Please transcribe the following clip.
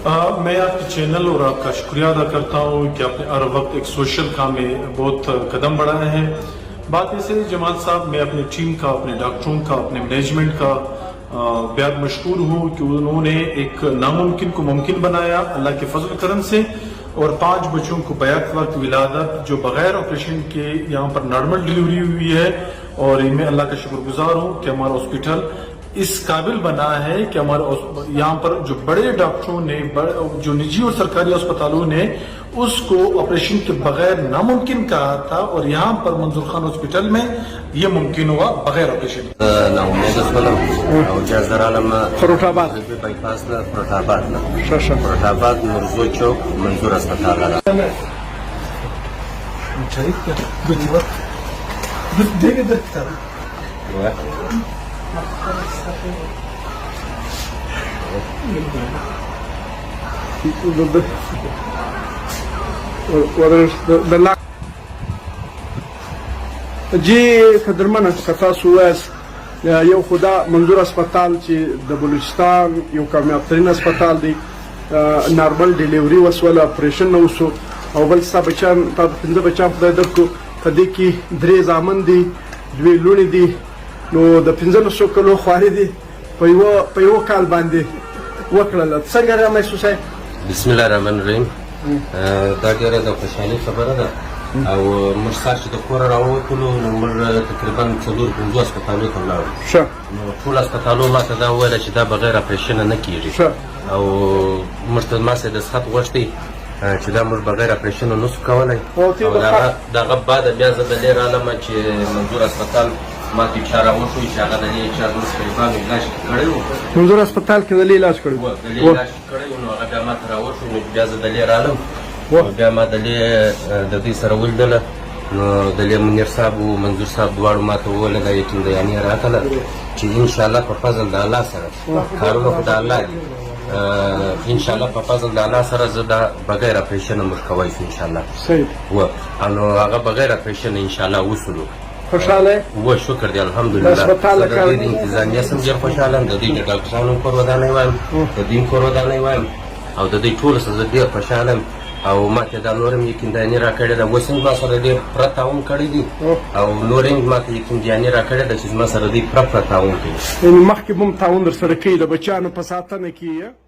मैं आपके चैनल और आपका शुक्रिया अदा करता हूँ कि आपने हर वक्त एक सोशल काम में बहुत कदम बढ़ाए हैं। बात ऐसे है जमाल साहब, मैं अपनी टीम का, अपने डॉक्टरों का, अपने मैनेजमेंट का बेहद मशहूर हूँ कि उन्होंने एक नामुमकिन को मुमकिन बनाया अल्लाह के फजल करम से, और 5 बच्चों को बैक वक्त विलादत जो बगैर ऑपरेशन के यहाँ पर नॉर्मल डिलीवरी हुई है। और मैं अल्लाह का शुक्रगुजार हूँ कि हमारा हॉस्पिटल इस काबिल बना है कि हमारे यहाँ पर जो बड़े डॉक्टरों ने, जो निजी और सरकारी अस्पतालों ने उसको ऑपरेशन के बगैर नामुमकिन कहा था, और यहाँ पर मंजूर खान हॉस्पिटल में ये मुमकिन हुआ बगैर ऑपरेशन। जी खदरमन कथा सुएस यो खुदा मंजूर अस्पताल ची द बलूचिस्तान यो कामयाब तरीन अस्पताल दी नॉर्मल डिलीवरी वसवाला ऑपरेशन न उसो और बल सा बच्चान ता पिंजर बच्चा खुदा दको कदी की द्रे जामन दी द्वे लुनी दी नो द पिंजर सो कलो ख्वारी दी पयो काल बांधे वकड़ल संगरा महसूस है। बिस्मिल्लाह रहमान रहीम। دا ډېره د خوشحالۍ خبره ده او موږ سهار چې د کوره راووتلو نو موږ تقریبا 4-5 هسپتالو ته ولاړو. نو ټول هسپتالو ما ته دا وویله چې دا بغیر اپریشنه نه کېږي او موږ ته ما سره د سخت غوښتي چې دا موږ بغیر اپریشنه نسو کولی. او د هغه بعد بیا زه د دې رالمه چې منظور هسپتال ما ته چاره وشوي چې هغه د دې چار اوس تقریبا علاج کړی و. منظور هسپتال کې د دې علاج کړی و. د دې علاج کړی و نو هغه بیا ما ته راوشو نو بیا زه د دې رالم. بیا ما د دې سره ولیدله نو د دې منیر صاحب او منظور صاحب دواړو ما ته وویله دا یقین بیانیه راکړله چې انشاءالله په فضل د الله سره کارونه خو د الله دي، انشاءالله په فضل د الله سره زه دا بغیر اپریشنه موږ کوی شو انشاءالله. صحیح و نو هغه بغیر اپریشنه انشاءالله وصلو. خوشحاله و شکر دی الحمدلله. زه د دې د انتظامیه سم ډېر خوشحاله یم، د دې د ډاکټرانو کور ودانۍ وایم، د دین کور ودانۍ وایم او د دې ټولو سره زه ډېر خوشحاله یم. او ما ته دا نور هم یقینداني راکړې ده، اوس هم ما سره ډېر پوره تعاون کړی دي او نور هم ما ته یقینداني راکړې ده چې زما سره دوی پوره تعاون کوي. یعنې مخکې به هم تعاون در سره کوي د بچیانو په ساتنه کې.